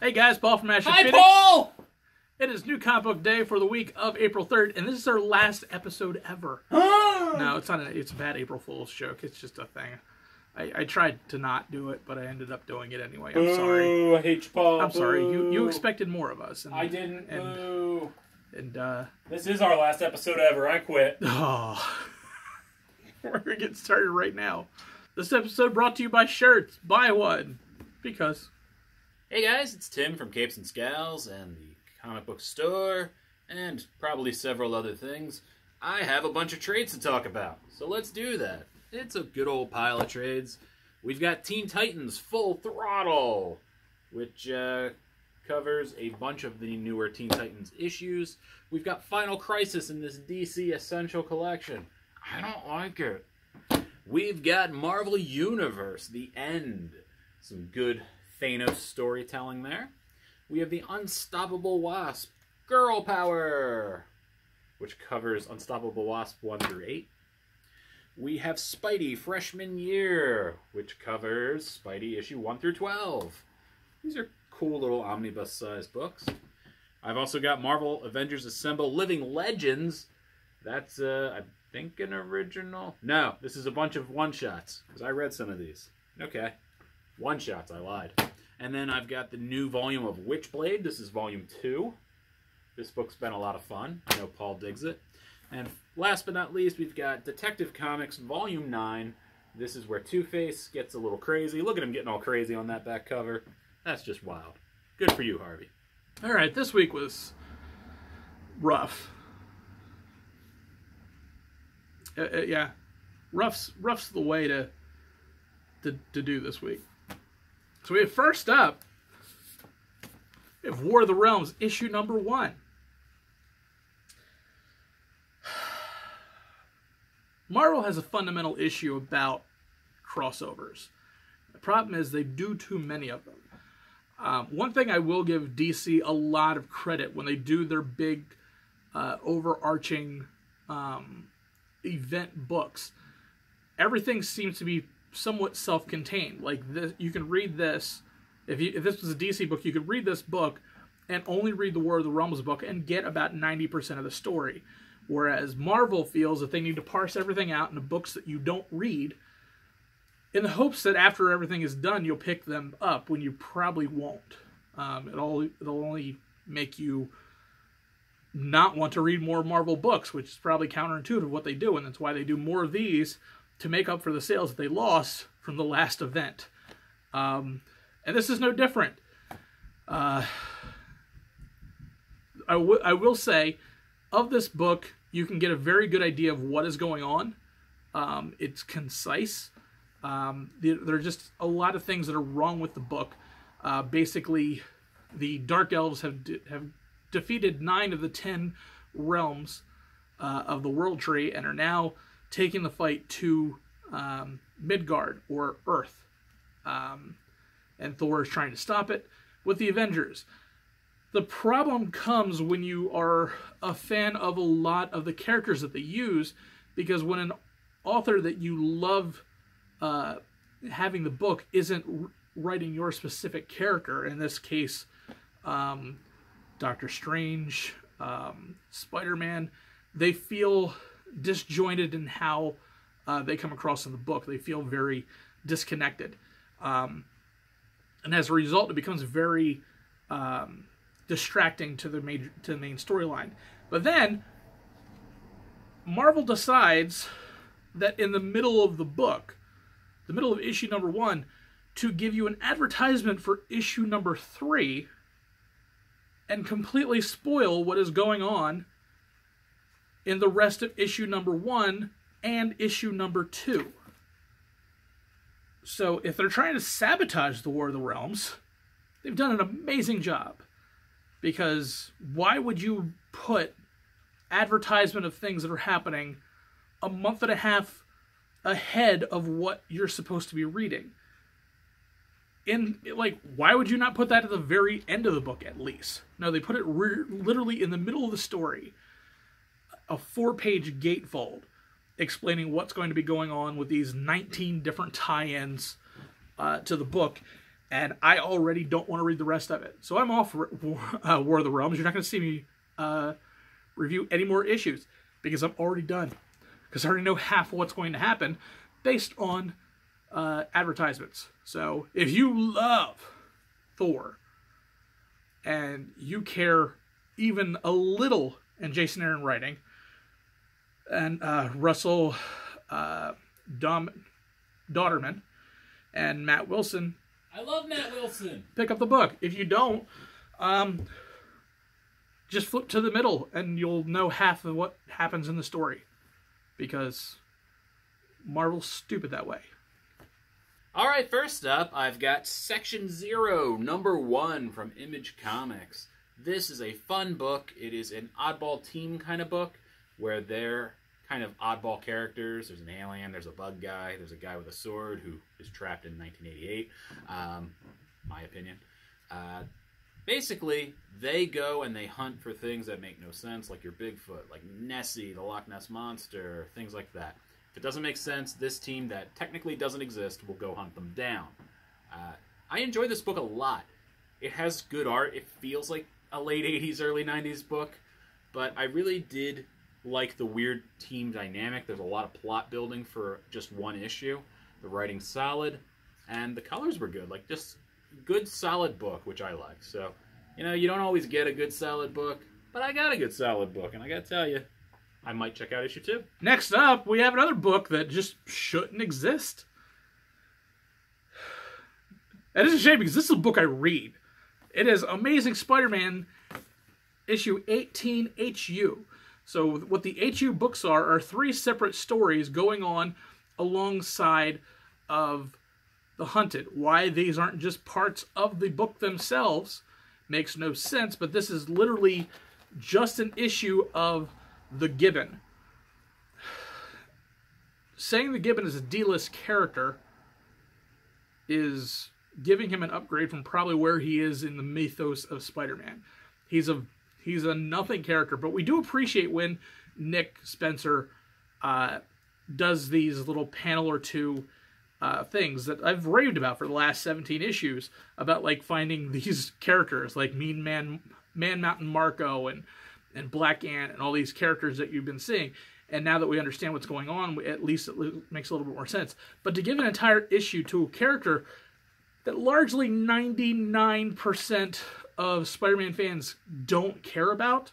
Hey guys, Paul from Ashen. Hi, Paul! It is New Comic Book Day for the week of April 3rd, and this is our last episode ever. No, it's not. It's a bad April Fool's joke. It's just a thing. I tried to not do it, but I ended up doing it anyway. I'm sorry. I hate you, Paul. I'm sorry. You expected more of us. And, I didn't. Boo. This is our last episode ever. I quit. Oh. We're going to get started right now. This episode brought to you by shirts. Buy one. Because... Hey guys, it's Tim from Capes and Scowls and the comic book store, and probably several other things. I have a bunch of trades to talk about, so let's do that. It's a good old pile of trades. We've got Teen Titans Full Throttle, which covers a bunch of the newer Teen Titans issues. We've got Final Crisis in this DC Essential Collection. I don't like it. We've got Marvel Universe, The End. Some good Thanos storytelling there. We have the Unstoppable Wasp, Girl Power, which covers Unstoppable Wasp 1 through 8. We have Spidey Freshman Year, which covers Spidey issue 1 through 12. These are cool little omnibus-sized books. I've also got Marvel Avengers Assemble Living Legends. That's, I think, an original. No, this is a bunch of one-shots, because I read some of these. Okay. One-shots, I lied. And then I've got the new volume of Witchblade. This is volume 2. This book's been a lot of fun. I know Paul digs it. And last but not least, we've got Detective Comics volume 9. This is where Two-Face gets a little crazy. Look at him getting all crazy on that back cover. That's just wild. Good for you, Harvey. All right, this week was rough. Yeah, rough's the way to do this week. So we have first up, we have War of the Realms, issue number 1. Marvel has a fundamental issue about crossovers. The problem is they do too many of them. One thing I will give DC a lot of credit when they do their big overarching event books. Everything seems to be somewhat self-contained. Like this, you can read this. If this was a DC book, you could read this book and only read the War of the Realms book and get about 90% of the story. Whereas Marvel feels that they need to parse everything out into books that you don't read in the hopes that after everything is done, you'll pick them up when you probably won't. It'll only make you not want to read more Marvel books, which is probably counterintuitive what they do, and that's why they do more of these to make up for the sales that they lost from the last event. And this is no different. I will say, of this book, you can get a very good idea of what is going on. It's concise. There are just a lot of things that are wrong with the book. Basically, the Dark Elves have defeated 9 of the 10 realms of the World Tree and are now taking the fight to Midgard, or Earth. And Thor is trying to stop it with the Avengers. The problem comes when you are a fan of a lot of the characters that they use, because when an author that you love having the book isn't writing your specific character, in this case, Doctor Strange, Spider-Man, they feel disjointed in how they come across in the book. They feel very disconnected. And as a result, it becomes very distracting to the main storyline. But then, Marvel decides that in the middle of the book, the middle of issue number 1, to give you an advertisement for issue number 3 and completely spoil what is going on in the rest of issue number 1 and issue number 2. So if they're trying to sabotage the War of the Realms, they've done an amazing job. Because why would you put advertisement of things that are happening a month and a half ahead of what you're supposed to be reading? Why would you not put that at the very end of the book at least? No, they put it literally in the middle of the story. A 4-page gatefold explaining what's going to be going on with these 19 different tie-ins to the book. and I already don't want to read the rest of it. So I'm off War of the Realms. You're not going to see me review any more issues because I'm already done. Because I already know half of what's going to happen based on advertisements. So if you love Thor and you care even a little in Jason Aaron writing and Russell Dauterman and Matt Wilson, I love Matt Wilson. pick up the book. If you don't, just flip to the middle and you'll know half of what happens in the story. Because Marvel's stupid that way. Alright, first up, I've got Section 0, number 1 from Image Comics. This is a fun book. It is an oddball team kind of book where they're kind of oddball characters. There's an alien, there's a bug guy, there's a guy with a sword who is trapped in 1988. My opinion. Basically, they go and they hunt for things that make no sense, like your Bigfoot, like Nessie, the Loch Ness Monster, things like that. If it doesn't make sense, this team that technically doesn't exist will go hunt them down. I enjoy this book a lot. It has good art. It feels like a late 80s, early 90s book, but I really did like the weird team dynamic. There's a lot of plot building for just one issue. The writing's solid, and the colors were good. Like, just good, solid book, which I like. So, you know, you don't always get a good, solid book, but I got a good, solid book, and I gotta tell you, I might check out issue 2. Next up, we have another book that just shouldn't exist. And it's a shame because this is a book I read. It is Amazing Spider-Man issue 18 HU. So what the HU books are 3 separate stories going on alongside of The Hunted. Why these aren't just parts of the book themselves makes no sense, but this is literally just an issue of the Gibbon. Saying the Gibbon is a D-list character is giving him an upgrade from probably where he is in the mythos of Spider-Man. He's a nothing character, but we do appreciate when Nick Spencer does these little panel or two things that I've raved about for the last 17 issues about, like, finding these characters like Mean Man Mountain Marco and Black Ant and all these characters that you've been seeing. And now that we understand what's going on, at least it makes a little bit more sense. But to give an entire issue to a character that largely 99% of Spider-Man fans don't care about,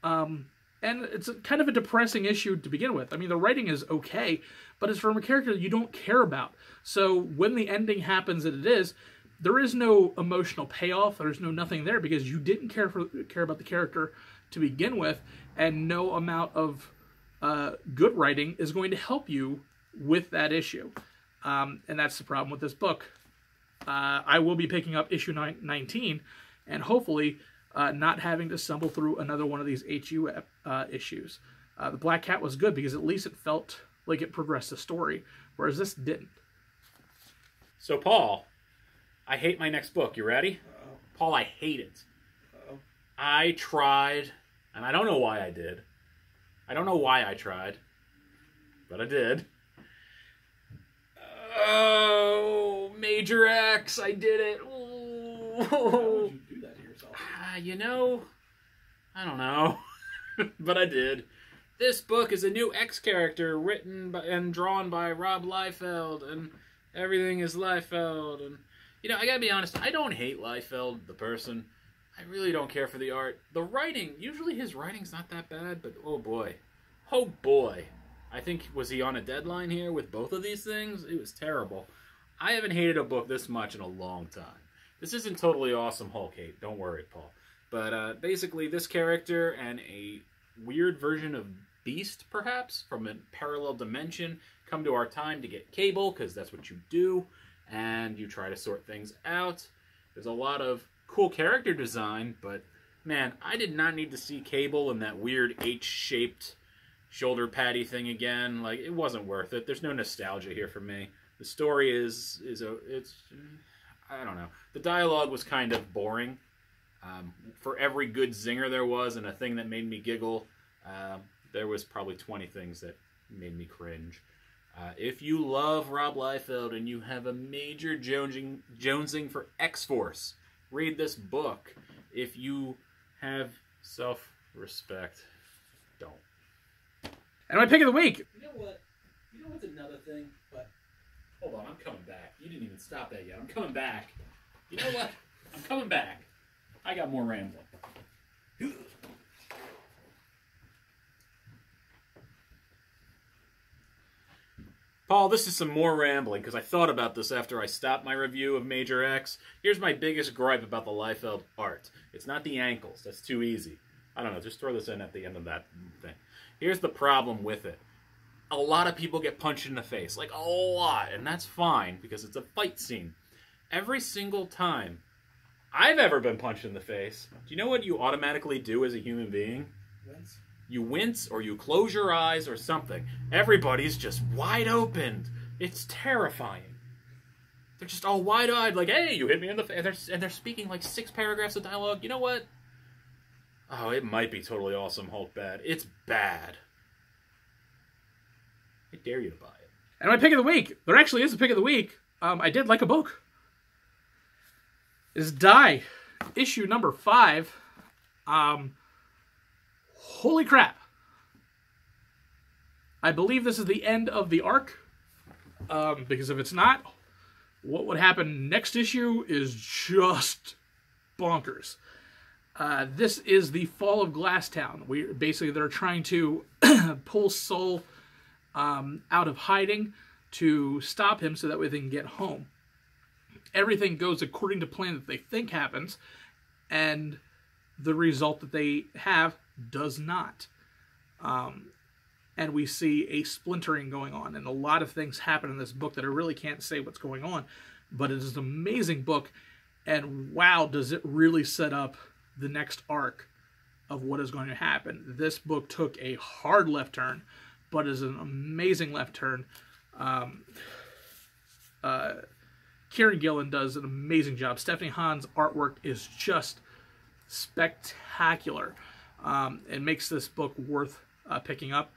and it's kind of a depressing issue to begin with. I mean, the writing is okay, but it's from a character that you don't care about. So when the ending happens that it is, there is no emotional payoff. There's no nothing there because you didn't care about the character to begin with, and no amount of good writing is going to help you with that issue. And that's the problem with this book. I will be picking up issue 19, and hopefully not having to stumble through another one of these HU issues. The Black Cat was good because at least it felt like it progressed the story, whereas this didn't. So, Paul, I hate my next book. You ready? Uh-oh. Paul, I hate it. Uh-oh. I tried, and I don't know why I did. I don't know why I tried, but I did. Oh, Major X, I did it. Why would you do that to yourself? You know, I don't know, but I did. This book is a new X character written and drawn by Rob Liefeld, and everything is Liefeld. And, you know, I gotta be honest, I don't hate Liefeld, the person. I really don't care for the art. The writing, usually his writing's not that bad, but oh boy. Oh boy. I think, was he on a deadline here with both of these things? It was terrible. I haven't hated a book this much in a long time. This isn't totally awesome Hulk hate, don't worry, Paul. But basically this character and a weird version of Beast, perhaps, from a parallel dimension, come to our time to get Cable, because that's what you do, and you try to sort things out. There's a lot of cool character design, but man, I did not need to see Cable in that weird H-shaped shoulder patty thing again. Like, it wasn't worth it. There's no nostalgia here for me. The story it's I don't know. The dialogue was kind of boring. For every good zinger there was and a thing that made me giggle, there was probably 20 things that made me cringe. If you love Rob Liefeld and you have a major jonesing for X-Force, read this book. If you have self-respect, don't. And my pick of the week. You know what? You know what's another thing? But hold on, I'm coming back. You didn't even stop that yet. I'm coming back. You know what? I'm coming back. I got more rambling. Paul, this is some more rambling, because I thought about this after I stopped my review of Major X. Here's my biggest gripe about the Liefeld art. It's not the ankles. That's too easy. I don't know, just throw this in at the end of that thing. Here's the problem with it. A lot of people get punched in the face. Like, a lot. And that's fine, because it's a fight scene. Every single time I've ever been punched in the face, do you know what you automatically do as a human being? Wince. You wince, or you close your eyes, or something. Everybody's just wide open. It's terrifying. They're just all wide-eyed, like, hey, you hit me in the face. And they're speaking like 6 paragraphs of dialogue. You know what? Oh, it might be totally awesome Hulk bad. It's bad. I dare you to buy it. And my pick of the week. There actually is a pick of the week. I did like a book. Is Die, issue number 5. Holy crap. I believe this is the end of the arc. Because if it's not, what would happen next issue is just bonkers. This is the fall of Glasstown. They're trying to pull Soul out of hiding to stop him so that way they can get home. Everything goes according to plan that they think happens, and the result that they have does not. And we see a splintering going on, and a lot of things happen in this book that I really can't say what's going on, but it is an amazing book, and wow, does it really set up the next arc of what is going to happen. This book took a hard left turn, but is an amazing left turn. Kieran Gillen does an amazing job. Stephanie Hahn's artwork is just spectacular. It makes this book worth picking up.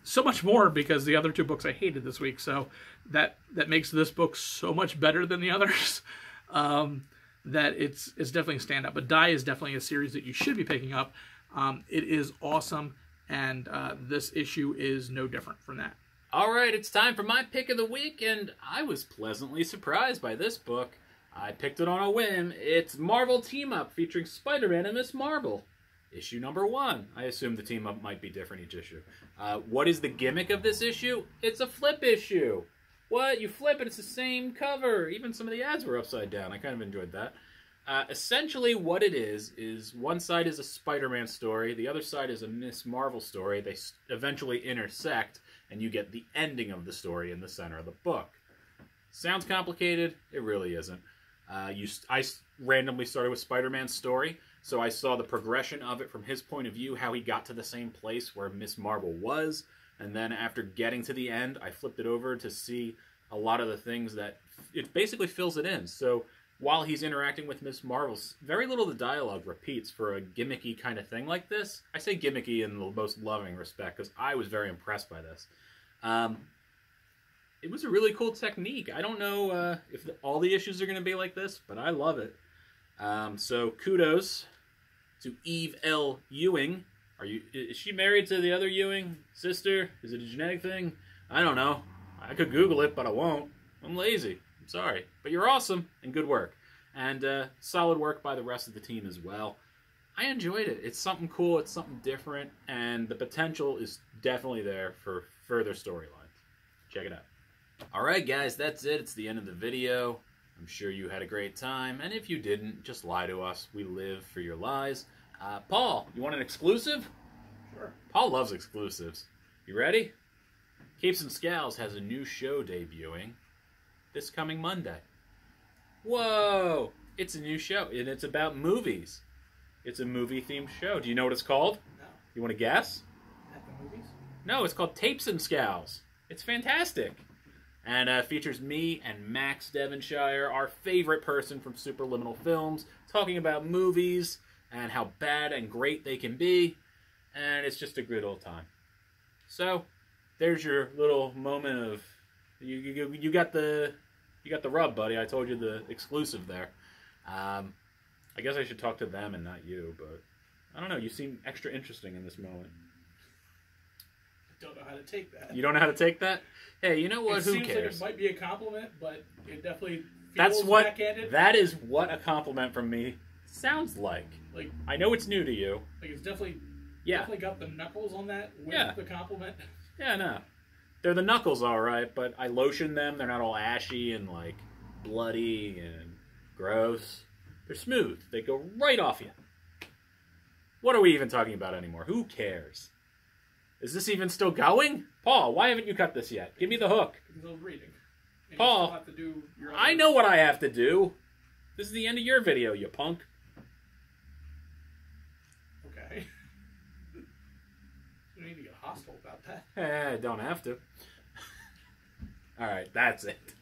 So much more because the other 2 books I hated this week, so that makes this book so much better than the others. That it's definitely a standout. But Die is definitely a series that you should be picking up. It is awesome, and this issue is no different from that. All right, it's time for my pick of the week, and I was pleasantly surprised by this book. I picked it on a whim. It's Marvel Team Up featuring Spider-Man and Ms. Marvel. Issue number 1. I assume the team up might be different each issue. What is the gimmick of this issue? It's a flip issue. What? You flip it, it's the same cover. Even some of the ads were upside down. I kind of enjoyed that. Essentially what it is one side is a Spider-Man story, the other side is a Ms. Marvel story. They eventually intersect, and you get the ending of the story in the center of the book. Sounds complicated? It really isn't. I randomly started with Spider-Man's story, so I saw the progression of it from his point of view, how he got to the same place where Ms. Marvel was, and then after getting to the end, I flipped it over to see a lot of the things that it basically fills it in. So while he's interacting with Ms. Marvel, very little of the dialogue repeats for a gimmicky kind of thing like this. I say gimmicky in the most loving respect, because I was very impressed by this. It was a really cool technique. I don't know if all the issues are going to be like this, but I love it. So kudos to Eve L. Ewing. Is she married to the other Ewing sister? Is it a genetic thing? I don't know. I could Google it, but I won't. I'm lazy. I'm sorry. But you're awesome, and good work. And solid work by the rest of the team as well. I enjoyed it. It's something cool. It's something different. And the potential is definitely there for further storylines. Check it out. Alright guys, that's it. It's the end of the video. I'm sure you had a great time. And if you didn't, just lie to us. We live for your lies. Paul, you want an exclusive? Sure. Paul loves exclusives. You ready? Capes and Scowls has a new show debuting this coming Monday. Whoa! It's a new show, and it's about movies. It's a movie-themed show. Do you know what it's called? No. You want to guess? At the movies? No, it's called Tapes and Scowls. It's fantastic. And features me and Max Devonshire, our favorite person from Superliminal Films, talking about movies and how bad and great they can be. And it's just a good old time. So, there's your little moment of you got the rub, buddy. I told you the exclusive there. I guess I should talk to them and not you, but I don't know. You seem extra interesting in this moment. I don't know how to take that. You don't know how to take that? Hey, you know what? It Who seems cares? like it might be a compliment, but it definitely That's feels what. backhanded. That is what a compliment from me sounds like. Like, I know it's new to you. like it's definitely Yeah. definitely got the knuckles on that with Yeah. the compliment. Yeah, no. They're the knuckles, all right, but I lotion them. They're not all ashy and, like, bloody and gross. They're smooth. They go right off you. What are we even talking about anymore? Who cares? Is this even still going? Paul, why haven't you cut this yet? Give me the hook. Because I was reading. And Paul, you still have to do your I know what I have to do. This is the end of your video, you punk. Okay. You need to get hostile about that. Don't have to. All right, that's it.